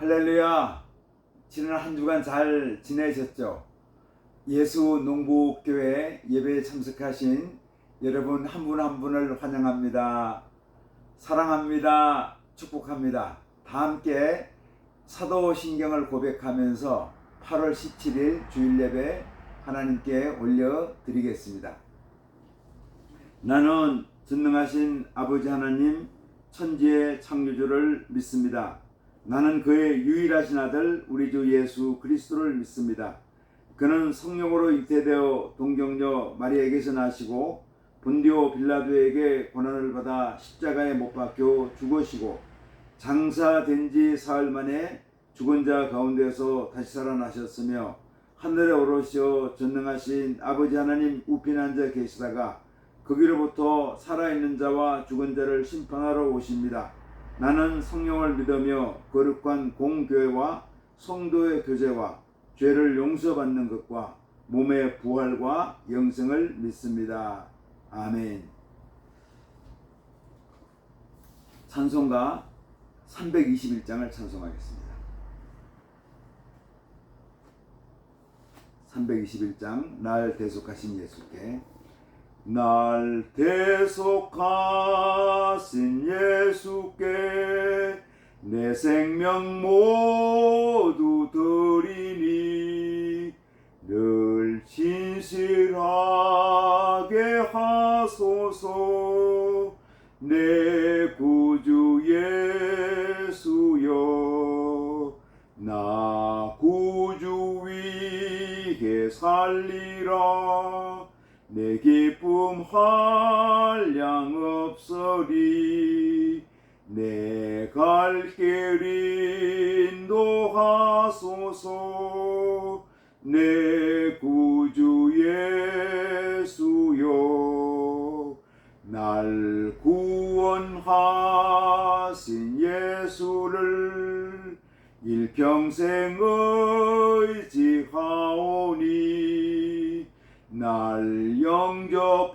할렐루야. 지난 한 주간 잘 지내셨죠? 예수 농부교회 예배에 참석하신 여러분 한 분 한 분을 환영합니다. 사랑합니다. 축복합니다. 다 함께 사도신경을 고백하면서 8월 17일 주일 예배 하나님께 올려드리겠습니다. 나는 전능하신 아버지 하나님 천지의 창조주를 믿습니다. 나는 그의 유일하신 아들 우리 주 예수 그리스도를 믿습니다. 그는 성령으로 잉태되어 동정녀 마리아에게서 나시고 본디오 빌라도에게 고난을 받아 십자가에 못 박혀 죽으시고 장사된 지 사흘 만에 죽은 자 가운데서 다시 살아나셨으며 하늘에 오르시어 전능하신 아버지 하나님 우편에 앉아 계시다가 거기로부터 살아있는 자와 죽은 자를 심판하러 오십니다. 나는 성령을 믿으며 거룩한 공교회와 성도의 교제와 죄를 용서받는 것과 몸의 부활과 영생을 믿습니다. 아멘. 찬송가 321장을 찬송하겠습니다. 321장 날 대속하신 예수께. 날 대속하신 예수께 내 생명 모두 드리니 늘 진실하게 하소서. 내 구주 예수여 나 구주 위에 살리라. 내 기쁨 한량 없으리. 내 갈 길 인도하소서. 내 구주 예수여 날 구원하신 예수를 일평생 의지하오니 날 영접하여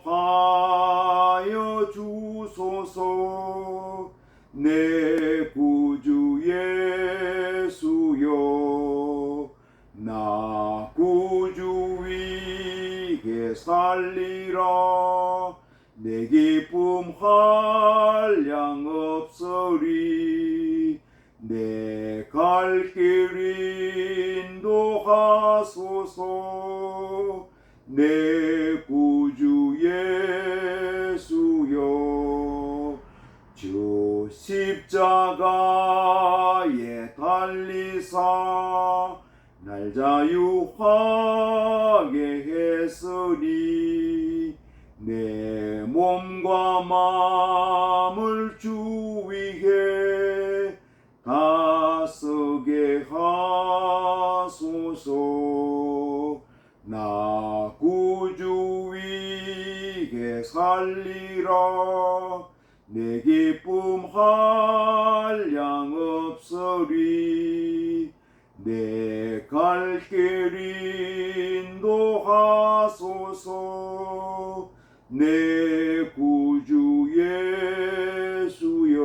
주소서. 내 구주 예수여 나 구주 위에 살리라. 내 기쁨 한량 없으리. 내 갈 길 인도하소서. 내 구주 예수여 주 십자가에 달리사 날 자유하게 했으니 내 몸과 마음을 주 위에 다 쓰게 하소서. 나 구주 위에 살리라. 내 기쁨 한량 없으리. 내 갈 길 인도하소서. 내 구주 예수여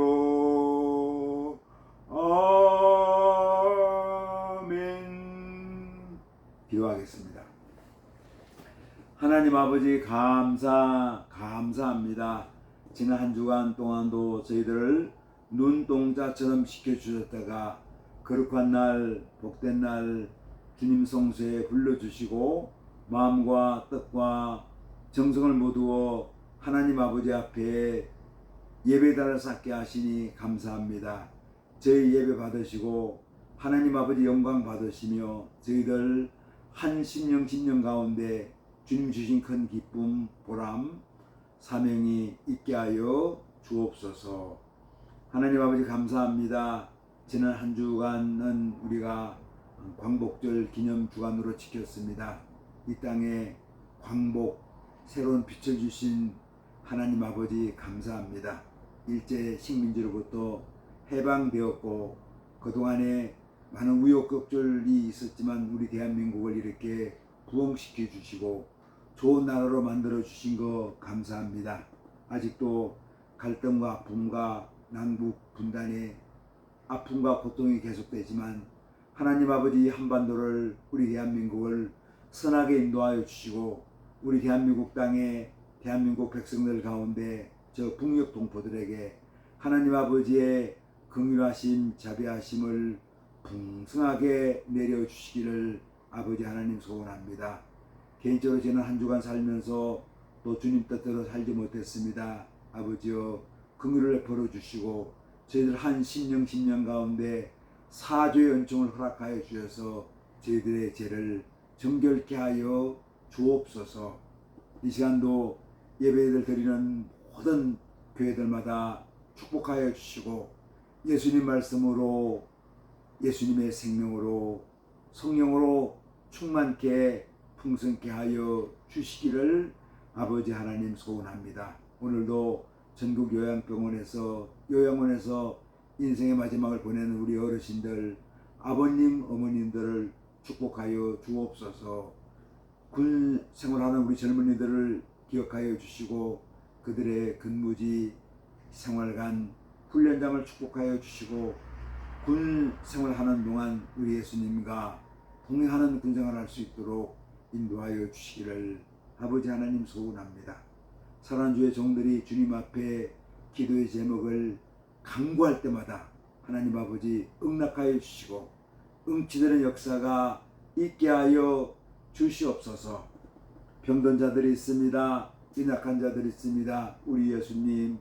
아멘. 기도하겠습니다. 하나님 아버지 감사합니다. 지난 한 주간 동안도 저희들을 눈동자처럼 지켜주셨다가 거룩한 날, 복된 날 주님 성소에 불러주시고 마음과 뜻과 정성을 모두어 하나님 아버지 앞에 예배단을 쌓게 하시니 감사합니다. 저희 예배 받으시고 하나님 아버지 영광 받으시며 저희들 한 심령 가운데 주님 주신 큰 기쁨, 보람, 사명이 있게 하여 주옵소서. 하나님 아버지 감사합니다. 지난 한 주간은 우리가 광복절 기념 주간으로 지켰습니다. 이 땅에 광복, 새로운 빛을 주신 하나님 아버지 감사합니다. 일제 식민지로부터 해방되었고 그동안에 많은 우여곡절이 있었지만 우리 대한민국을 이렇게 부흥시켜 주시고 좋은 나라로 만들어 주신 거 감사합니다. 아직도 갈등과 아픔과 남북 분단의 아픔과 고통이 계속되지만 하나님 아버지 한반도를 우리 대한민국을 선하게 인도하여 주시고 우리 대한민국 땅에 대한민국 백성들 가운데 저 북녘 동포들에게 하나님 아버지의 긍휼하심 자비하심을 풍성하게 내려주시기를 아버지 하나님 소원합니다. 개인적으로 저는 한 주간 살면서 또 주님 뜻대로 살지 못했습니다. 아버지여 긍휼을 베풀어 주시고 저희들 한 10년 가운데 사죄의 은총을 허락하여 주셔서 저희들의 죄를 정결케 하여 주옵소서. 이 시간도 예배를 드리는 모든 교회들마다 축복하여 주시고 예수님 말씀으로 예수님의 생명으로 성령으로 충만케 풍성케 하여 주시기를 아버지 하나님 소원합니다. 오늘도 전국 요양원에서 인생의 마지막을 보내는 우리 어르신들, 아버님, 어머님들을 축복하여 주옵소서. 군 생활하는 우리 젊은이들을 기억하여 주시고 그들의 근무지 생활관 훈련장을 축복하여 주시고 군 생활하는 동안 우리 예수님과 동행하는 군 생활을 할 수 있도록 인도하여 주시기를 아버지 하나님 소원합니다. 사랑하는 주의 종들이 주님 앞에 기도의 제목을 간구할 때마다 하나님 아버지 응답하여 주시고 응치되는 역사가 있게 하여 주시옵소서. 병든 자들이 있습니다. 연약한 자들이 있습니다. 우리 예수님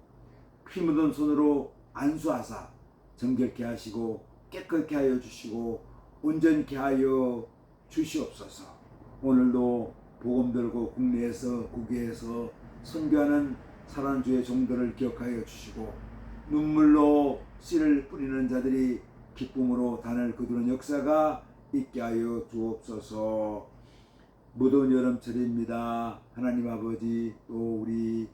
피 묻은 손으로 안수하사 정결케 하시고 깨끗게 하여 주시고 온전케 하여 주시옵소서. 오늘도 복음 들고 국내에서 국외에서 선교하는 사랑하는 주의 종들을 기억하여 주시고 눈물로 씨를 뿌리는 자들이 기쁨으로 단을 거두는 역사가 있게 하여 주옵소서. 무더운 여름철입니다. 하나님 아버지 또 우리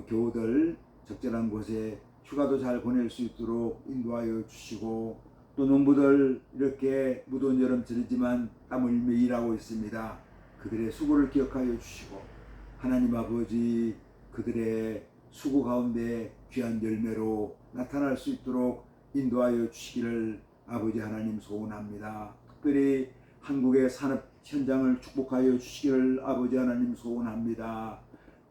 교우들 적절한 곳에 휴가도 잘 보낼 수 있도록 인도하여 주시고 또 농부들 이렇게 무더운 여름철이지만 땀 흘리며 일하고 있습니다. 그들의 수고를 기억하여 주시고 하나님 아버지 그들의 수고 가운데 귀한 열매로 나타날 수 있도록 인도하여 주시기를 아버지 하나님 소원합니다. 특별히 한국의 산업 현장을 축복하여 주시기를 아버지 하나님 소원합니다.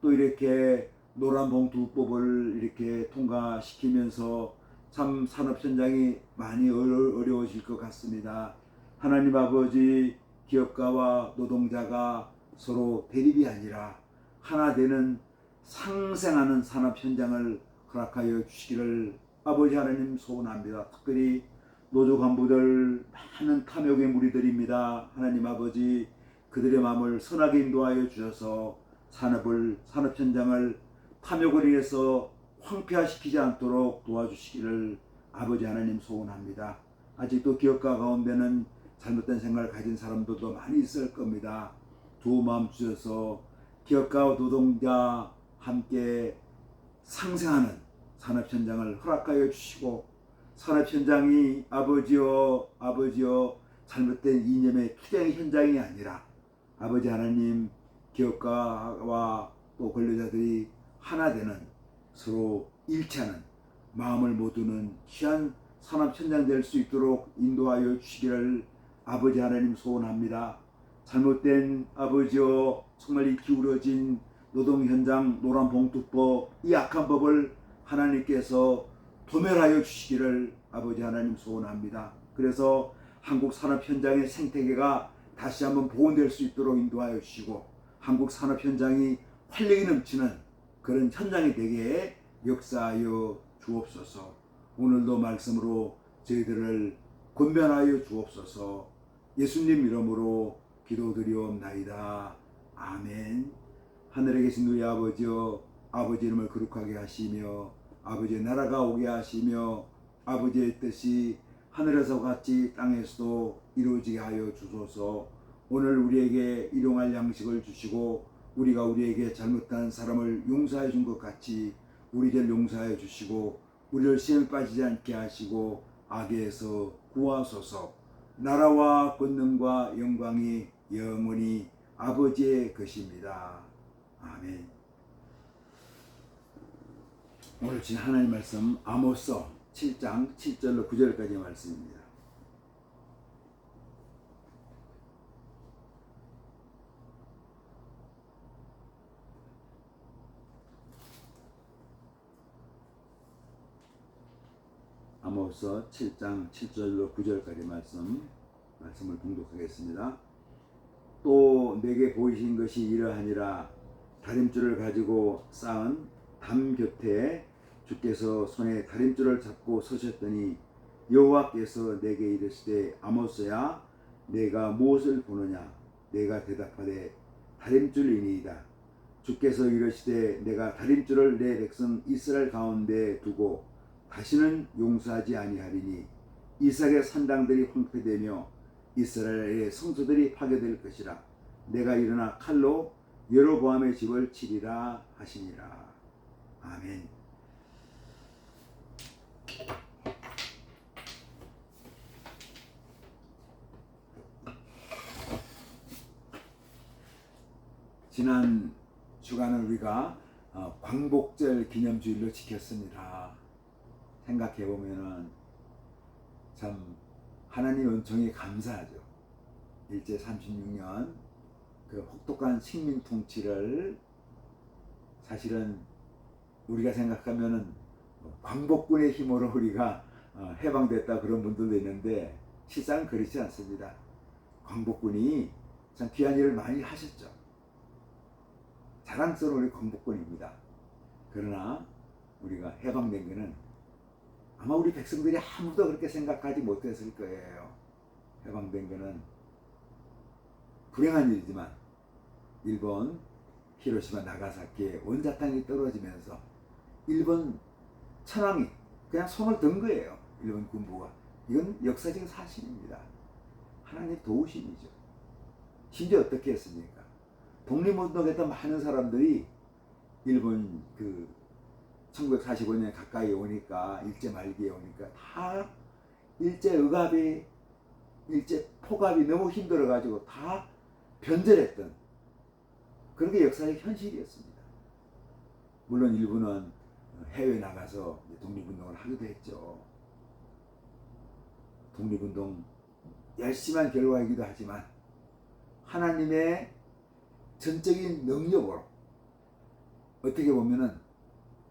또 이렇게 노란봉투법을 이렇게 통과시키면서 참 산업 현장이 많이 어려워질 것 같습니다. 하나님 아버지 기업가와 노동자가 서로 대립이 아니라 하나 되는 상생하는 산업 현장을 허락하여 주시기를 아버지 하나님 소원합니다. 특별히 노조 간부들 많은 탐욕의 무리들입니다. 하나님 아버지 그들의 마음을 선하게 인도하여 주셔서 산업 현장을 탐욕을 인해서 황폐화시키지 않도록 도와주시기를 아버지 하나님 소원합니다. 아직도 기업가 가운데는 잘못된 생각을 가진 사람들도 많이 있을 겁니다. 좋은 마음 주셔서 기업가와 노동자 함께 상생하는 산업 현장을 허락하여 주시고 산업 현장이 아버지여 잘못된 이념의 투쟁 현장이 아니라 아버지 하나님 기업가와 또 권력자들이 하나 되는 서로 일치하는 마음을 모두는 귀한 산업 현장 될 수 있도록 인도하여 주시기를 아버지 하나님 소원합니다. 잘못된 아버지여 정말 이 기울어진 노동 현장 노란봉투법 이 악한 법을 하나님께서 도멸하여 주시기를 아버지 하나님 소원합니다. 그래서 한국 산업 현장의 생태계가 다시 한번 복원될 수 있도록 인도하여 주시고 한국 산업 현장이 활력이 넘치는 그런 현장이 되게 역사하여 주옵소서. 오늘도 말씀으로 저희들을 권면하여 주옵소서. 예수님 이름으로 기도드리옵나이다. 아멘. 하늘에 계신 우리 아버지여 아버지 이름을 거룩하게 하시며 아버지의 나라가 오게 하시며 아버지의 뜻이 하늘에서 같이 땅에서도 이루어지게 하여 주소서. 오늘 우리에게 일용할 양식을 주시고 우리가 우리에게 잘못한 사람을 용서해 준 것 같이 우리를 용서해 주시고 우리를 시험에 빠지지 않게 하시고 악에서 구하소서. 나라와 권능과 영광이 영원히 아버지의 것입니다. 아멘. 오늘 진 하나님 말씀 아모스 7장 7절로 9절까지 말씀입니다. 아모스 7장 7절로 9절까지 말씀을 봉독하겠습니다. 또 내게 보이신 것이 이러하니라. 다림줄을 가지고 쌓은 담 곁에 주께서 손에 다림줄을 잡고 서셨더니 여호와께서 내게 이르시되 아모스야 내가 무엇을 보느냐. 내가 대답하되 다림줄이니이다. 주께서 이르시되 내가 다림줄을 내 백성 이스라엘 가운데 두고 다시는 용서하지 아니하리니 이삭의 산당들이 황폐되며 이스라엘의 성소들이 파괴될 것이라. 내가 일어나 칼로 여로보암의 집을 치리라 하시니라. 아멘. 지난 주간을 우리가 광복절 기념주일로 지켰습니다. 생각해 보면은 참 하나님 은총이 감사하죠. 일제 36년 그 혹독한 식민 통치를 사실은 우리가 생각하면은 광복군의 힘으로 우리가 해방됐다 그런 분들도 있는데 실상 그렇지 않습니다. 광복군이 참 귀한 일을 많이 하셨죠. 자랑스러운 우리 광복군입니다. 그러나 우리가 해방된 것은 아마 우리 백성들이 아무도 그렇게 생각하지 못했을 거예요. 해방된 것은 불행한 일이지만 일본 히로시마 나가사키에 원자탄이 떨어지면서 일본 천황이 그냥 손을 든 거예요. 일본 군부가. 이건 역사적 사실입니다. 하나님 도우심이죠. 심지어 어떻게 했습니까? 독립운동했던 많은 사람들이 일본 1945년 가까이 오니까 일제 말기에 오니까 다 일제 억압이 일제 폭압이 너무 힘들어가지고 다 변절했던 그런 게 역사의 현실이었습니다. 물론 일부는 해외 나가서 독립운동을 하기도 했죠. 독립운동 열심한 결과이기도 하지만 하나님의 전적인 능력으로 어떻게 보면은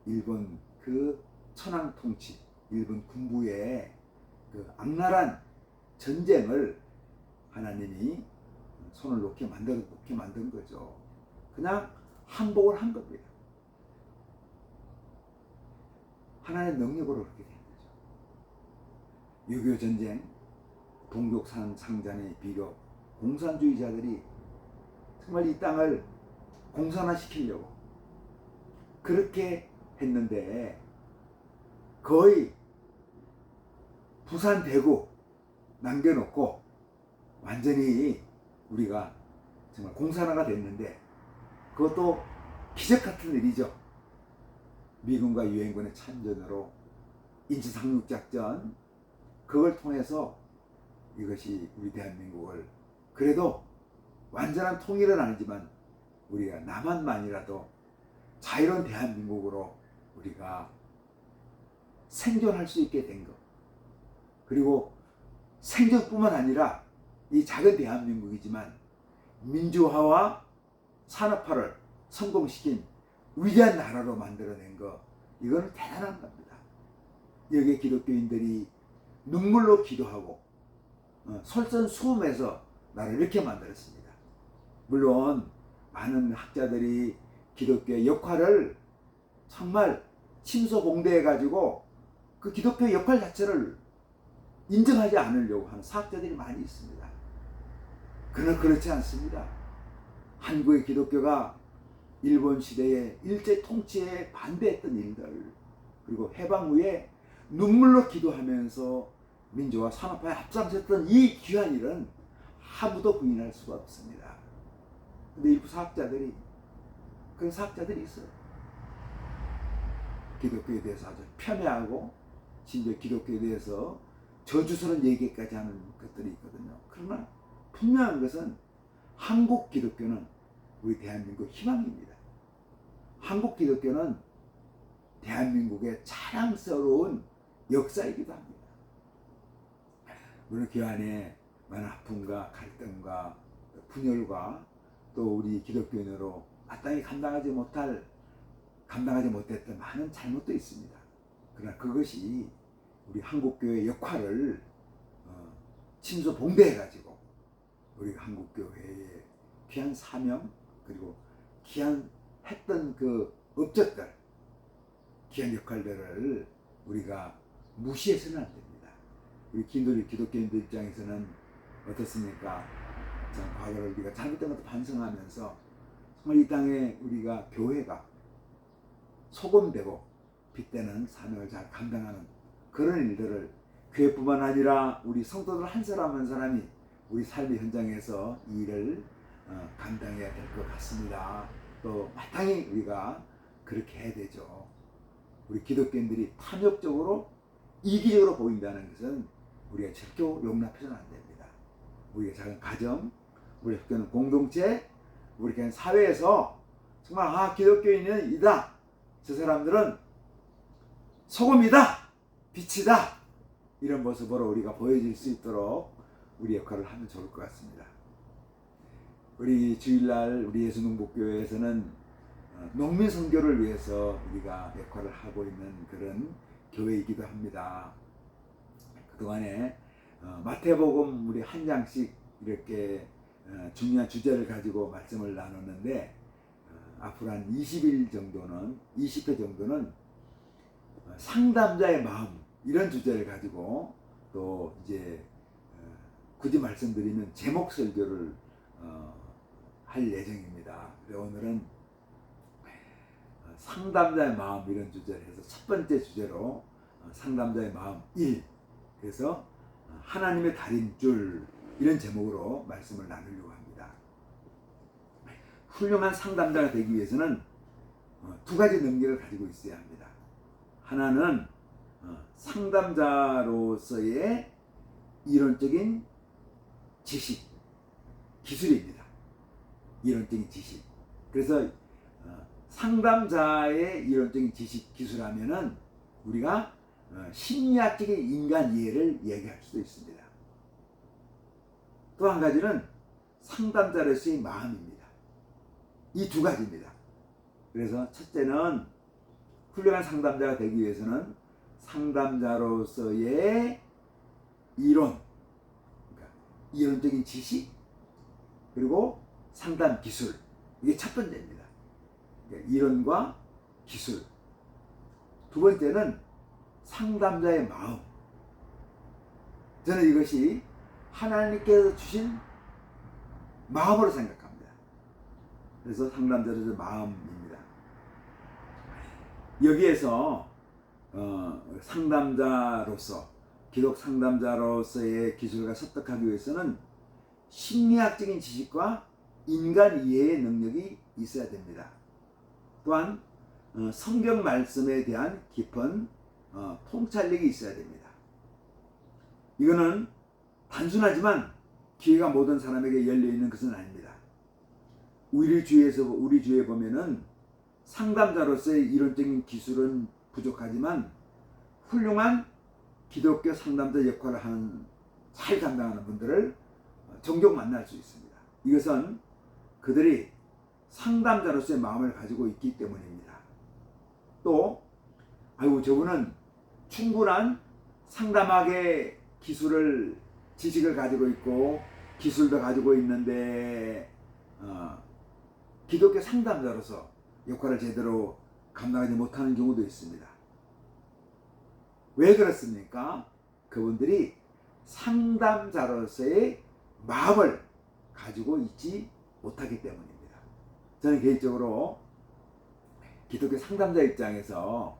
일본 그 천황 통치, 일본 군부의 그 악랄한 전쟁을 하나님이 손을 놓게 만든 거죠. 그냥 항복을 한 겁니다. 하나님의 능력으로 그렇게 된 거죠. 6.25 전쟁, 동족산 상잔의 비록, 공산주의자들이 정말 이 땅을 공산화시키려고 그렇게 했는데 거의 부산 대구 남겨놓고 완전히 우리가 정말 공산화가 됐는데 그것도 기적 같은 일이죠. 미군과 유엔군의 참전으로 인천상륙작전 그걸 통해서 이것이 우리 대한민국을 그래도 완전한 통일은 아니지만 우리가 남한만이라도 자유로운 대한민국으로 우리가 생존할 수 있게 된 것. 그리고 생존뿐만 아니라 이 작은 대한민국이지만 민주화와 산업화를 성공시킨 위대한 나라로 만들어낸 것. 이거는 대단한 겁니다. 여기에 기독교인들이 눈물로 기도하고 솔선수범해서 나를 이렇게 만들었습니다. 물론 많은 학자들이 기독교의 역할을 정말 침소봉대해가지고 그 기독교의 역할 자체를 인정하지 않으려고 하는 사학자들이 많이 있습니다. 그러나 그렇지 않습니다. 한국의 기독교가 일본 시대의 일제 통치에 반대했던 일들 그리고 해방 후에 눈물로 기도하면서 민주화 산업화에 앞장섰던 이 귀한 일은 아무도 부인할 수가 없습니다. 근데 일부 사학자들이 그런 사학자들이 있어요. 기독교에 대해서 아주 폄훼하고 심지어 기독교에 대해서 저주스러운 얘기까지 하는 것들이 있거든요. 그러나 분명한 것은 한국 기독교는 우리 대한민국 희망입니다. 한국 기독교는 대한민국의 자랑스러운 역사이기도 합니다. 물론 그 안에 많은 아픔과 갈등과 분열과 또 우리 기독교인으로 마땅히 감당하지 못했던 많은 잘못도 있습니다. 그러나 그것이 우리 한국교회의 역할을 침소봉대해가지고 우리가 한국교회의 귀한 사명 그리고 귀한 했던 그 업적들, 귀한 역할들을 우리가 무시해서는 안 됩니다. 우리 기독교인들 입장에서는 어떻습니까? 과거를 우리가 잘못된 것도 반성하면서 정말 이 땅에 우리가 교회가 소금되고 빗대는 사명을 잘 감당하는 그런 일들을 교회뿐만 아니라 우리 성도들 한 사람 한 사람이 우리 삶의 현장에서 이 일을 감당해야 될 것 같습니다. 또 마땅히 우리가 그렇게 해야 되죠. 우리 기독교인들이 탐욕적으로 이기적으로 보인다는 것은 우리가 절대 용납해서는 안 됩니다. 우리의 작은 가정, 우리 학교는 공동체, 우리 그냥 사회에서 정말 기독교인은 이다. 저 사람들은 소금이다. 빛이다. 이런 모습으로 우리가 보여질 수 있도록 우리 역할을 하면 좋을 것 같습니다. 우리 주일날 우리 예수농복교회에서는 농민 선교를 위해서 우리가 역할을 하고 있는 그런 교회이기도 합니다. 그동안에 마태복음 우리 한 장씩 이렇게 중요한 주제를 가지고 말씀을 나눴는데 앞으로 한 20회 정도는 상담자의 마음 이런 주제를 가지고 또 이제 굳이 말씀드리면 제목 설교를 할 예정입니다. 오늘은 상담자의 마음 이런 주제를 해서 첫 번째 주제로 상담자의 마음 1 그래서 하나님의 다림줄 이런 제목으로 말씀을 나누려고 합니다. 훌륭한 상담자가 되기 위해서는 두 가지 능력을 가지고 있어야 합니다. 하나는 상담자로서의 이론적인 지식, 기술입니다. 이론적인 지식. 그래서 상담자의 이론적인 지식, 기술하면은 우리가 심리학적인 인간 이해를 얘기할 수도 있습니다. 또 한 가지는 상담자로서의 마음입니다. 이 두 가지입니다. 그래서 첫째는 훌륭한 상담자가 되기 위해서는 상담자로서의 이론, 그러니까 이론적인 지식, 그리고 상담 기술. 이게 첫 번째입니다. 그러니까 이론과 기술. 두 번째는 상담자의 마음. 저는 이것이 하나님께서 주신 마음으로 생각합니다. 그래서 상담자로서의 마음입니다. 여기에서 상담자로서 기독 상담자로서의 기술과 습득하기 위해서는 심리학적인 지식과 인간 이해의 능력이 있어야 됩니다. 또한 성경 말씀에 대한 깊은 통찰력이 있어야 됩니다. 이거는 단순하지만 기회가 모든 사람에게 열려 있는 것은 아닙니다. 우리 주위에 보면은 상담자로서의 이론적인 기술은 부족하지만 훌륭한 기독교 상담자 역할을 잘 감당하는 분들을 종종 만날 수 있습니다. 이것은 그들이 상담자로서의 마음을 가지고 있기 때문입니다. 또 저분은 충분한 상담학의 지식을 가지고 있고 기술도 가지고 있는데 기독교 상담자로서 역할을 제대로 감당하지 못하는 경우도 있습니다. 왜 그렇습니까? 그분들이 상담자로서의 마음을 가지고 있지 못하기 때문입니다. 저는 개인적으로 기독교 상담자 입장에서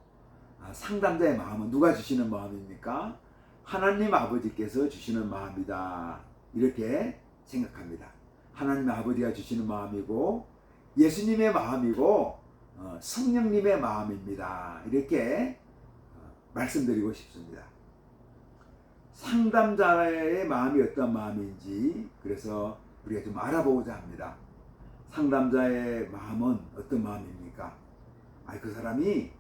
상담자의 마음은 누가 주시는 마음입니까? 하나님 아버지께서 주시는 마음이다. 이렇게 생각합니다. 하나님 아버지가 주시는 마음이고 예수님의 마음이고 성령님의 마음입니다. 이렇게 말씀드리고 싶습니다. 상담자의 마음이 어떤 마음인지 그래서 우리가 좀 알아보고자 합니다. 상담자의 마음은 어떤 마음입니까? 그 사람이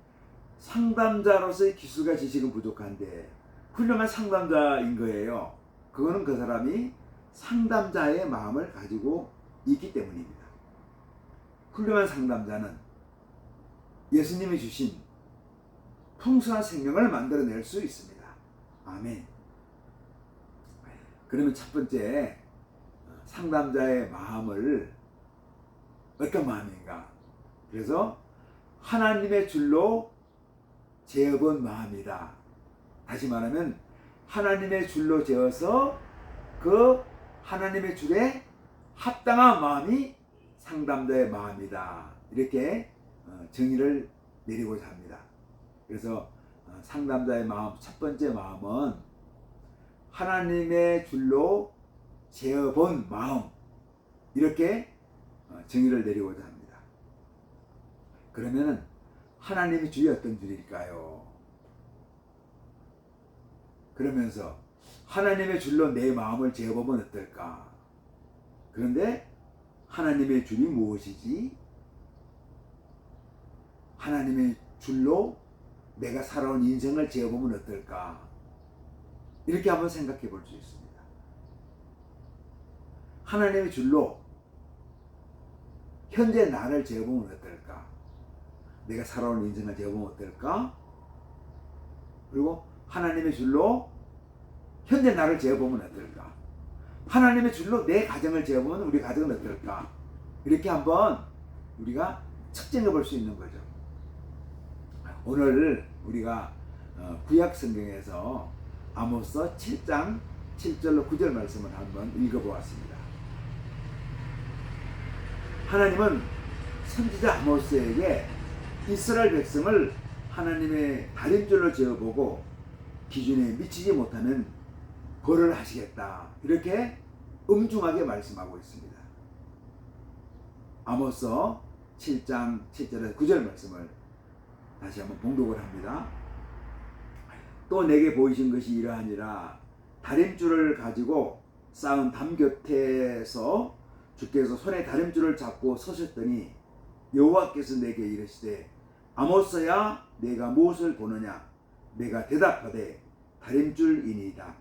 상담자로서의 기술과 지식은 부족한데 훌륭한 상담자인 거예요. 그거는 그 사람이 상담자의 마음을 가지고 있기 때문입니다. 훌륭한 상담자는 예수님이 주신 풍성한 생명을 만들어낼 수 있습니다. 아멘. 그러면 첫 번째, 상담자의 마음을 어떤 마음인가? 그래서 하나님의 줄로 재어본 마음이다. 다시 말하면 하나님의 줄로 재어서 그 하나님의 줄에 합당한 마음이 상담자의 마음이다. 이렇게 정의를 내리고자 합니다. 그래서 상담자의 마음, 첫 번째 마음은 하나님의 줄로 재어본 마음, 이렇게 정의를 내리고자 합니다. 그러면은 하나님의 줄이 어떤 줄일까요? 그러면서 하나님의 줄로 내 마음을 재어보면 어떨까? 그런데 하나님의 줄이 무엇이지? 하나님의 줄로 내가 살아온 인생을 재어보면 어떨까? 이렇게 한번 생각해 볼 수 있습니다. 하나님의 줄로 현재 나를 재어보면 어떨까? 내가 살아온 인생을 재어보면 어떨까? 그리고 하나님의 줄로 현재 나를 재어보면 어떨까? 하나님의 줄로 내 가정을 재어보면 우리 가정은 어떨까? 이렇게 한번 우리가 측정해 볼 수 있는 거죠. 오늘 우리가 구약 성경에서 아모스 7장 7절로 9절 말씀을 한번 읽어보았습니다. 하나님은 선지자 아모스에게 이스라엘 백성을 하나님의 다림줄로 재어보고 기준에 미치지 못하면 벌을 하시겠다, 이렇게 엄중하게 말씀하고 있습니다. 아모스 7장 7절에서 9절 말씀을 다시 한번 봉독을 합니다. 또 내게 보이신 것이 이러하니라. 다림줄을 가지고 쌓은 담 곁에서 주께서 손에 다림줄을 잡고 서셨더니 여호와께서 내게 이르시되 아모스야, 내가 무엇을 보느냐? 내가 대답하되 다림줄이니이다.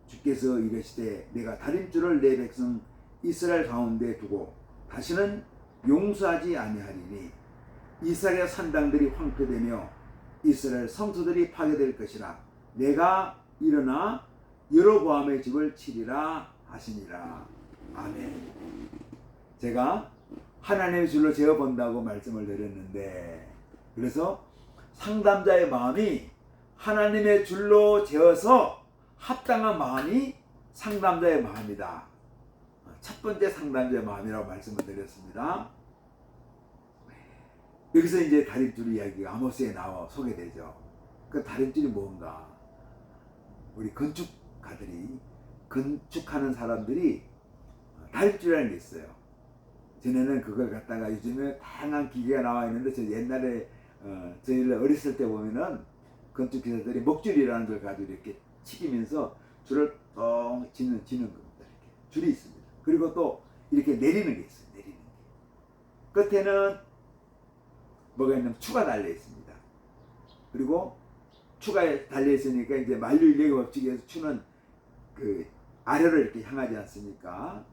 주께서 이르시되 내가 다림줄을 내 백성 이스라엘 가운데 두고 다시는 용서하지 아니하리니 이스라엘 산당들이 황폐되며 이스라엘 성소들이 파괴될 것이라. 내가 일어나 여로보암의 집을 치리라 하시니라. 아멘. 제가 하나님의 줄로 재어본다고 말씀을 드렸는데, 그래서 상담자의 마음이 하나님의 줄로 재어서 합당한 마음이 상담자의 마음이다. 첫 번째 상담자의 마음이라고 말씀을 드렸습니다. 여기서 이제 다림줄 이야기가 아모스에 나와 소개되죠. 그 다림줄이 뭔가? 우리 건축가들이, 건축하는 사람들이 다림줄이라는 게 있어요. 전에는 그걸 갖다가, 요즘에 다양한 기계가 나와 있는데, 저 옛날에 저희를 어렸을 때 보면은 건축기사들이 목줄이라는 걸 가지고 이렇게 치기면서 줄을 똥 지는 겁니다. 이렇게 줄이 있습니다. 그리고 또 이렇게 내리는 게 있어요. 내리는 게. 끝에는 뭐가 있냐면 추가 달려 있습니다. 그리고 추가에 달려 있으니까 이제 만류인력의 법칙에서 추는 그 아래로 이렇게 향하지 않습니까?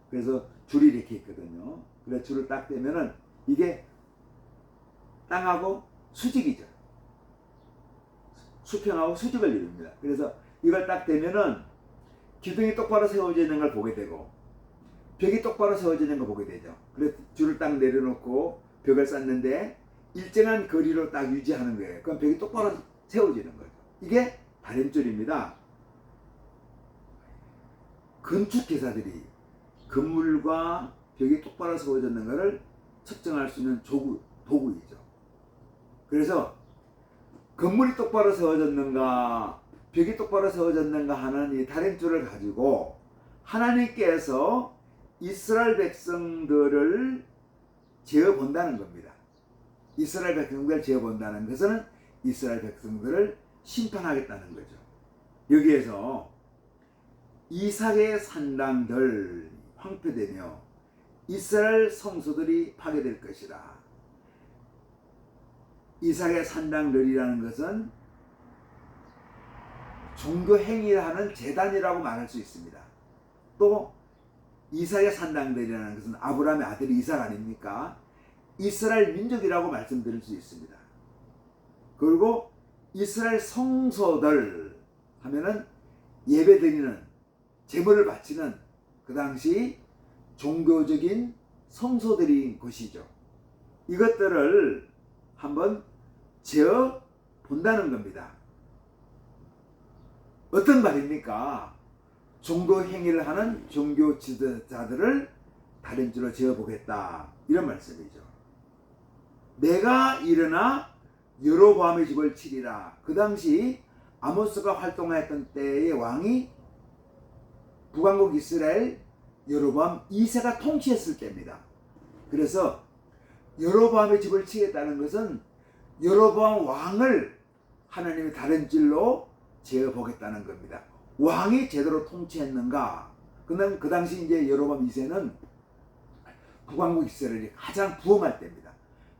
그래서 줄이 이렇게 있거든요. 그래서 줄을 딱 떼면은 이게 땅하고 수직이죠. 수평하고 수직을 이룹니다. 그래서 이걸 딱 떼면은 기둥이 똑바로 세워져 있는 걸 보게 되고 벽이 똑바로 세워져 있는 걸 보게 되죠. 그래서 줄을 딱 내려놓고 벽을 쌓는데 일정한 거리로 딱 유지하는 거예요. 그럼 벽이 똑바로 세워지는 거죠. 이게 다림줄입니다. 건축기사들이 건물과 벽이 똑바로 세워졌는 것을 측정할 수 있는 도구이죠. 그래서 건물이 똑바로 세워졌는가, 벽이 똑바로 세워졌는가 하는 이 다림줄을 가지고 하나님께서 이스라엘 백성들을 재어본다는 겁니다. 이스라엘 백성들을 재어본다는 것은 이스라엘 백성들을 심판하겠다는 거죠. 여기에서 이삭의 산당들 황폐되며 이스라엘 성소들이 파괴될 것이라. 이삭의 산당들이라는 것은 종교 행위를 하는 재단이라고 말할 수 있습니다. 또 이삭의 산당들이라는 것은 아브라함의 아들이 이삭 아닙니까? 이스라엘 민족이라고 말씀드릴 수 있습니다. 그리고 이스라엘 성소들 하면은 예배드리는 제물을 바치는 그 당시 종교적인 성소들인 것이죠. 이것들을 한번 재어 본다는 겁니다. 어떤 말입니까? 종교 행위를 하는 종교 지도자들을 다림질로 재어 보겠다, 이런 말씀이죠. 내가 일어나 여로보암의 집을 치리라. 그 당시 아모스가 활동했던 때의 왕이 북왕국 이스라엘 여로보암 2세가 통치했을 때입니다. 그래서 여로보암의 집을 치겠다는 것은 여로보암 왕을 하나님의 다림질로 재어 보겠다는 겁니다. 왕이 제대로 통치했는가? 그 당시 이제 여로보암 2세는 북왕국 이스라엘이 가장 부흥할 때입니다.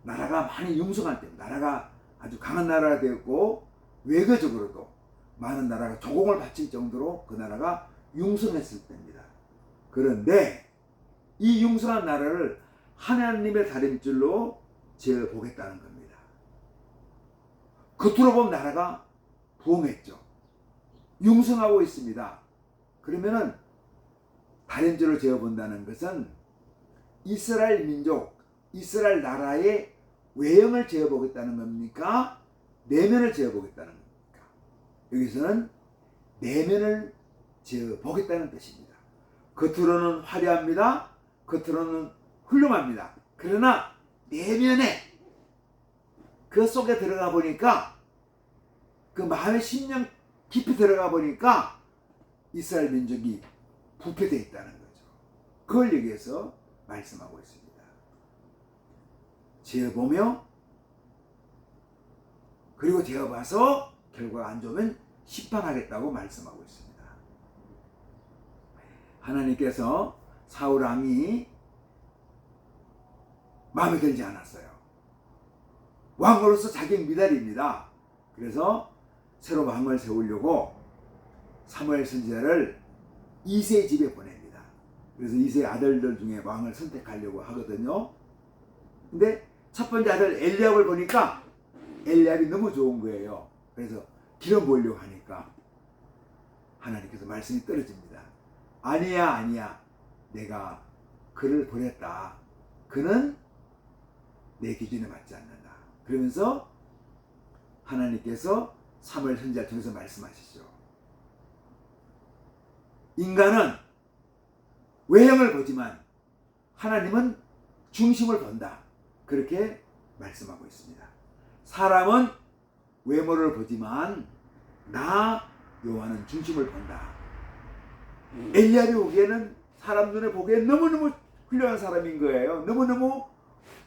나라가 많이 융성할 때입니다. 나라가 아주 강한 나라가 되었고 외교적으로도 많은 나라가 조공을 바칠 정도로 그 나라가 융성했을 때입니다. 그런데 이 융성한 나라를 하나님의 다림질로 재어 보겠다는 겁니다. 겉으로 보면 나라가 부흥했죠. 융성하고 있습니다. 그러면은 다림질로 재어 본다는 것은 이스라엘 민족, 이스라엘 나라의 외형을 재어 보겠다는 겁니까? 내면을 재어 보겠다는 겁니까? 여기서는 내면을 재어 보겠다는 뜻입니다. 겉으로는 화려합니다. 겉으로는 훌륭합니다. 그러나 내면에 그 속에 들어가 보니까, 그 마음의 심령 깊이 들어가 보니까 이스라엘 민족이 부패되어 있다는 거죠. 그걸 여기에서 말씀하고 있습니다. 재어보며, 그리고 재어봐서 결과가 안 좋으면 심판하겠다고 말씀하고 있습니다. 하나님께서 사울 왕이 마음에 들지 않았어요. 왕으로서 자격 미달입니다. 그래서 새로 왕을 세우려고 사무엘 선지자를 이새의 집에 보냅니다. 그래서 이새의 아들들 중에 왕을 선택하려고 하거든요. 근데 첫 번째 아들 엘리압을 보니까 엘리압이 너무 좋은 거예요. 그래서 기름 부으려고 하니까 하나님께서 말씀이 떨어집니다. 아니야, 내가 그를 보냈다. 그는 내 기준에 맞지 않는다. 그러면서 하나님께서 사무엘 선지자를 통해서 말씀하시죠. 인간은 외형을 보지만 하나님은 중심을 본다. 그렇게 말씀하고 있습니다. 사람은 외모를 보지만 나 여호와는 중심을 본다. 엘리압이 보기에는, 사람 눈에 보기에 너무너무 훌륭한 사람인 거예요. 너무너무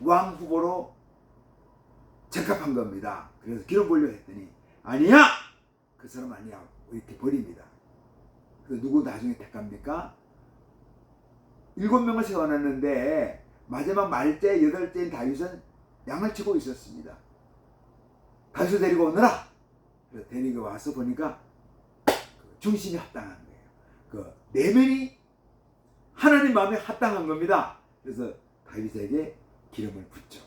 왕 후보로 적합한 겁니다. 그래서 기름 부으려고 했더니 아니야! 그 사람 아니야. 이렇게 버립니다. 그래서 누구 나중에 택합니까? 7명을 세워놨는데 마지막 말째 8째인 다윗은 양을 치고 있었습니다. 다윗을 데리고 오너라! 그래서 데리고 와서 보니까 중심이 합당한 거예요. 그 내면이 하나님 마음에 합당한 겁니다. 그래서 다윗에게 기름을 붓죠.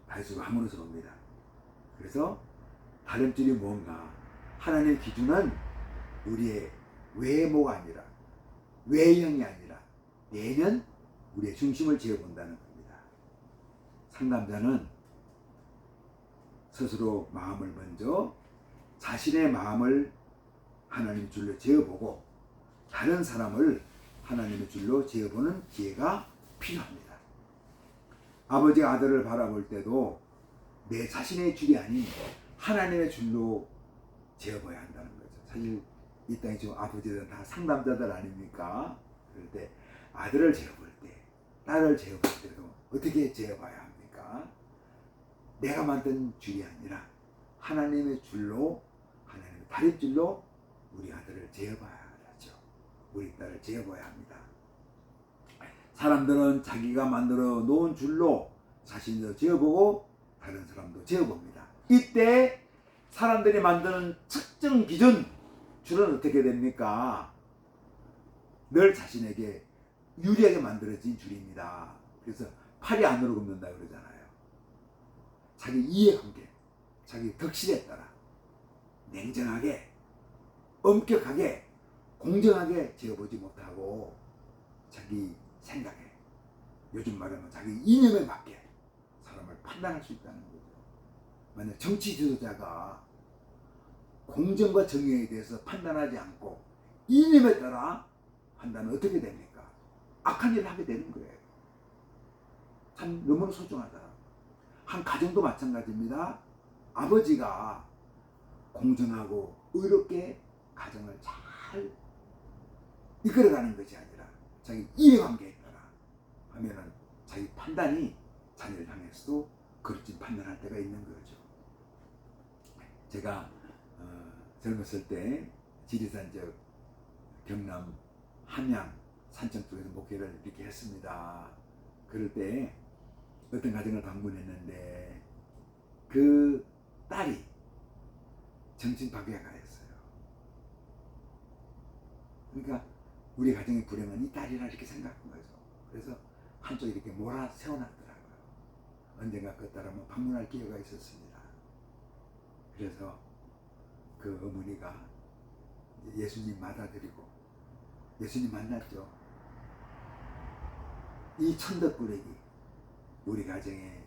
다윗이 왕으로 서옵니다. 그래서 다름질이 뭔가? 하나님의 기준은 우리의 외모가 아니라, 외형이 아니라 내면, 우리의 중심을 재어본다는 겁니다. 상담자는 스스로 마음을 먼저, 자신의 마음을 하나님 줄로 재어보고 다른 사람을 하나님의 줄로 재어보는 기회가 필요합니다. 아버지가 아들을 바라볼 때도 내 자신의 줄이 아닌 하나님의 줄로 재어봐야 한다는 거죠. 사실 이 땅에 지금 아버지들은 다 상담자들 아닙니까? 그럴 때 아들을 재어볼 때, 딸을 재어볼 때도 어떻게 재어봐야 합니까? 내가 만든 줄이 아니라 하나님의 줄로, 하나님의 다림줄로 우리 아들을 재어봐야 하죠. 우리 딸을 재어봐야 합니다. 사람들은 자기가 만들어 놓은 줄로 자신을 재어보고 다른 사람도 재어봅니다. 이때 사람들이 만드는 측정 기준 줄은 어떻게 됩니까? 늘 자신에게 유리하게 만들어진 줄입니다. 그래서 팔이 안으로 굽는다 그러잖아요. 자기 이해관계, 자기 덕실에 따라 냉정하게, 엄격하게, 공정하게 재어보지 못하고 자기 생각에, 요즘 말하면 자기 이념에 맞게 사람을 판단할 수 있다는 거죠. 만약 정치 지도자가 공정과 정의에 대해서 판단하지 않고 이념에 따라 판단은 어떻게 됩니까? 악한 일을 하게 되는 거예요. 참 너무나 소중하다. 한 가정도 마찬가지입니다. 아버지가 공정하고 의롭게 가정을 잘 이끌어가는 것이 아니라 자기 이해관계에 따라 하면은 자기 판단이 자녀를 향해서도 그렇게 판단할 때가 있는 거죠. 제가 젊었을 때 지리산 즉 경남 함양 산청 쪽에서 목회를 이렇게 했습니다. 그럴 때 어떤 가정을 방문했는데 그 딸이 정신파괴가 했어요. 그러니까 우리 가정의 불행은 이 딸이라 이렇게 생각한 거죠. 그래서 한쪽에 이렇게 몰아 세워놨더라고요. 언젠가 그 딸 한번 방문할 기회가 있었습니다. 그래서 그 어머니가 예수님 맞아들이고 예수님 만났죠. 이 천덕꾸러기 우리 가정의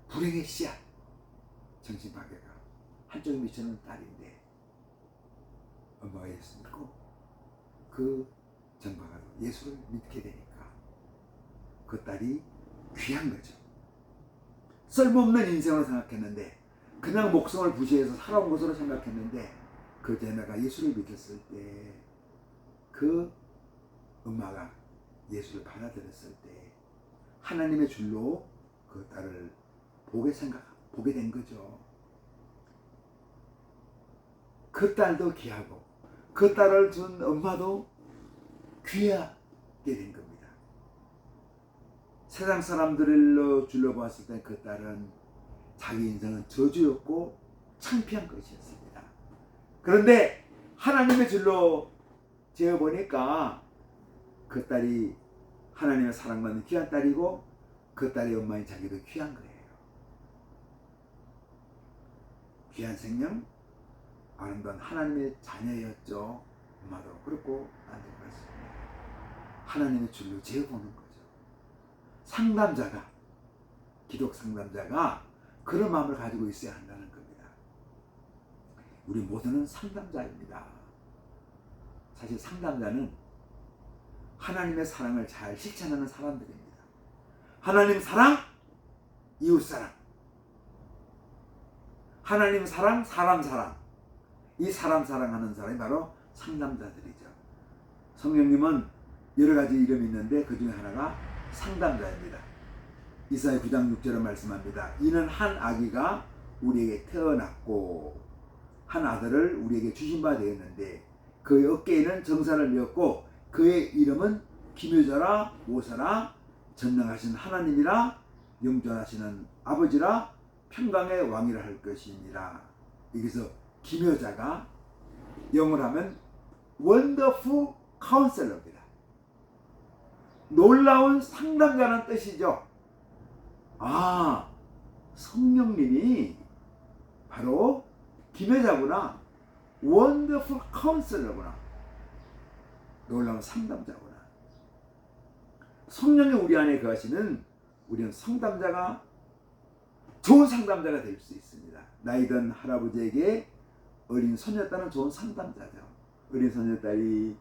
불행의 씨앗 정신파괴가 한쪽에 미치는 딸인데 엄마가 예수 믿고 그 전파가 예수를 믿게 되니까 그 딸이 귀한 거죠. 쓸모없는 인생으로 생각했는데 그냥 목숨을 부시해서 살아온 것으로 생각했는데 그 자매가 예수를 믿었을 때 그 엄마가 예수를 받아들였을 때 하나님의 줄로 그 딸을 보게 된 거죠. 그 딸도 귀하고 그 딸을 준 엄마도 귀하게 된 겁니다. 세상 사람들로 둘러봤을 때 그 딸은 자기 인생은 저주였고 창피한 것이었습니다. 그런데 하나님의 줄로 재어보니까 그 딸이 하나님의 사랑받는 귀한 딸이고 그 딸의 엄마인 자기도 귀한 거예요. 귀한 생명, 아름다운 하나님의 자녀였죠. 엄마도 그렇고 나도 그렇습니다. 하나님의 줄로 재어보는 거죠. 상담자가, 기독 상담자가 그런 마음을 가지고 있어야 한다는 겁니다. 우리 모두는 상담자입니다. 사실 상담자는 하나님의 사랑을 잘 실천하는 사람들입니다. 하나님 사랑, 이웃 사랑. 하나님 사랑, 사람 사랑. 이 사람 사랑하는 사람이 바로 상담자들이죠. 성령님은 여러 가지 이름이 있는데 그 중에 하나가 상담자입니다. 이사야 9장 6절에 말씀합니다. 이는 한 아기가 우리에게 태어났고 한 아들을 우리에게 주신 바 되었는데 그의 어깨에는 정사를 메었고 그의 이름은 기묘자라 모사라 전능하신 하나님이라 영존하시는 아버지라 평강의 왕이라 할 것이니라. 여기서 기묘자가 영어로 하면 원더풀 카운셀러입니다. 놀라운 상담자라는 뜻이죠. 아, 성령님이 바로 기묘자구나. 원더풀 카운셀러구나. 놀라운 상담자구나. 성령이 우리 안에 거하시는 우리는 상담자가 좋은 상담자가 될 수 있습니다. 나이 든 할아버지에게 어린 소녀딸은 좋은 상담자죠. 어린 소녀딸이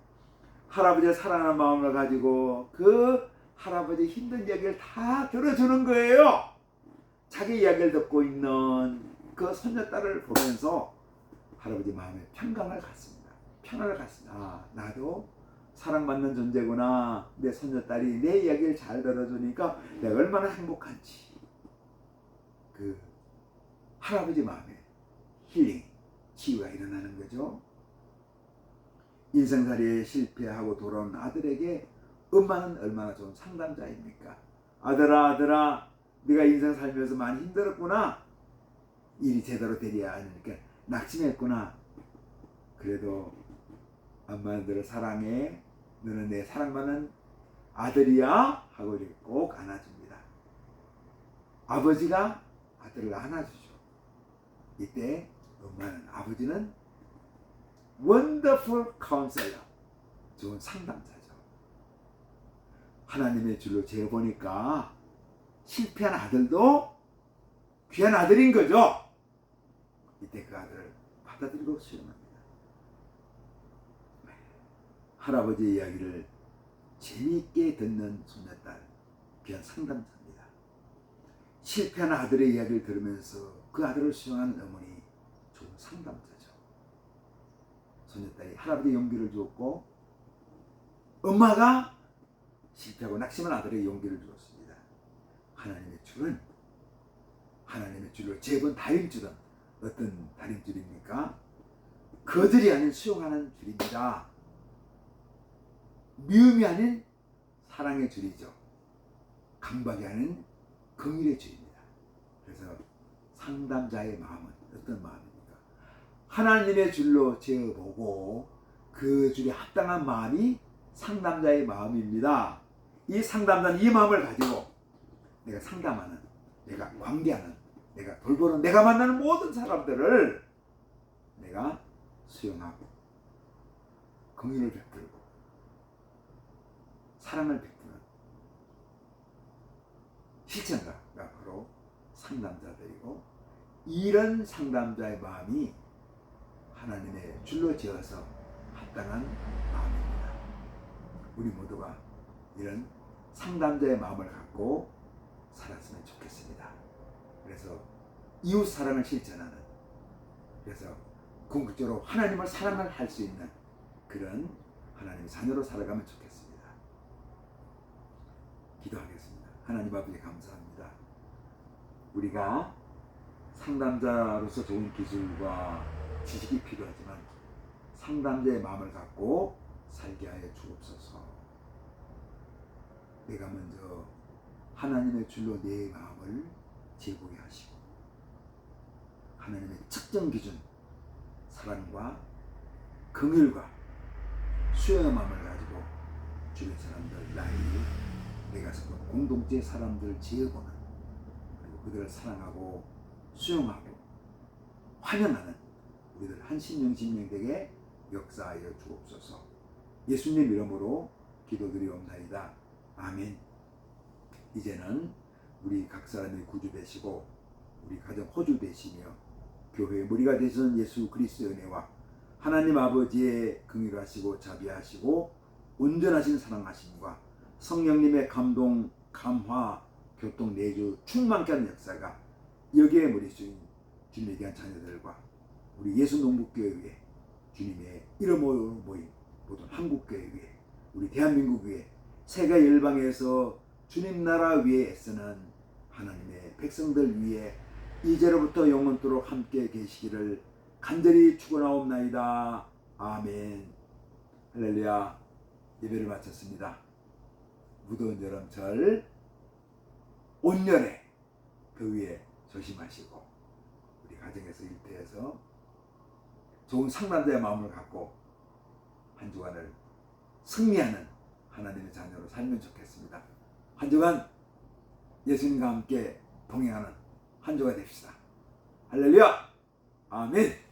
할아버지의 사랑하는 마음을 가지고 그 할아버지 힘든 이야기를 다 들어주는 거예요. 자기 이야기를 듣고 있는 그 소녀딸을 보면서 할아버지 마음에 평강을 갖습니다. 평안을 갖습니다. 아, 나도 사랑받는 존재구나. 내 소녀딸이 내 이야기를 잘 들어주니까 내가 얼마나 행복한지. 그 할아버지 마음에 힐링, 치유가 일어나는 거죠. 인생살이에 실패하고 돌아온 아들에게 엄마는 얼마나 좋은 상담자입니까? 아들아, 아들아, 네가 인생 살면서 많이 힘들었구나. 일이 제대로 되랴 하니까 낙심했구나. 그래도 엄마는 너를 사랑해. 너는 내 사랑받는 아들이야. 하고 이렇게 꼭 안아줍니다. 아버지가 아들을 안아주죠. 이때 엄마는, 아버지는 원더풀 카운셀러, 좋은 상담자죠. 하나님의 줄로 재어보니까 실패한 아들도 귀한 아들인 거죠. 이때 그 아들을 받아들이고 수용합니다. 할아버지의 이야기를 재미있게 듣는 손녀딸, 귀한 상담자입니다. 실패한 아들의 이야기를 들으면서 그 아들을 수용하는 어머니, 좋은 상담자죠. 손녀딸이 할아버지의 용기를 주었고, 엄마가 실패하고 낙심한 아들의 용기를 주었습니다. 하나님의 줄은, 하나님의 줄로 재본 다림줄은 어떤 다림줄입니까? 거절이 아닌 수용하는 줄입니다. 미움이 아닌 사랑의 줄이죠. 강박이 아닌 긍휼의 줄입니다. 그래서 상담자의 마음은 어떤 마음입니까? 하나님의 줄로 재어보고 그 줄에 합당한 마음이 상담자의 마음입니다. 이 상담자는 이 마음을 가지고 내가 상담하는, 내가 관계하는, 내가 돌보는, 내가 만나는 모든 사람들을 내가 수용하고 긍휼을 베풀고 사랑을 베푸는 실천가가 바로 상담자들이고, 이런 상담자의 마음이 하나님의 줄로 지어서 합당한 마음입니다. 우리 모두가 이런 상담자의 마음을 갖고 살았으면 좋겠습니다. 그래서 이웃 사랑을 실천하는, 그래서 궁극적으로 하나님을 사랑을 할 수 있는 그런 하나님의 자녀로 살아가면 좋겠습니다. 기도하겠습니다. 하나님 아버지, 감사합니다. 우리가 상담자로서 좋은 기술과 지식이 필요하지만 상담자의 마음을 갖고 살게 하여 주옵소서. 내가 먼저 하나님의 줄로 내 마음을 재보게 하시고, 하나님의 측정 기준, 사랑과 긍휼과 수용의 마음을 가지고 주변 사람들, 나이, 내가 속한 공동체 사람들 지어보는, 그리고 그들을 사랑하고 수용하고 환영하는 우리들 한신영신령되게 역사하여 주옵소서. 예수님 이름으로 기도드리옵나이다. 아멘. 이제는 우리 각 사람이 구주 되시고 우리 가정 호주 되시며 교회의 무리가 되신 예수 그리스도의 은혜와 하나님 아버지의 긍휼하시고 자비하시고 온전하신 사랑하심과 성령님의 감동, 감화, 교통, 내주 충만케 하는 역사가 여기에 무리수인 주님의 귀한 자녀들과 우리 예수농부교회 위에 주님의 이름으로 모인 모든 한국교회 위에 우리 대한민국 위에 세계 열방에서 주님 나라 위에 애쓰는 하나님의 백성들 위에 이제로부터 영원토록 함께 계시기를 간절히 축원하옵나이다. 아멘. 할렐루야. 예배를 마쳤습니다. 무더운 여름철 온열에 더위에 조심하시고 우리 가정에서 일터에서 좋은 상담자의 마음을 갖고 한 주간을 승리하는 하나님의 자녀로 살면 좋겠습니다. 한 주간 예수님과 함께 동행하는 한 주가 됩시다. 할렐루야. 아멘.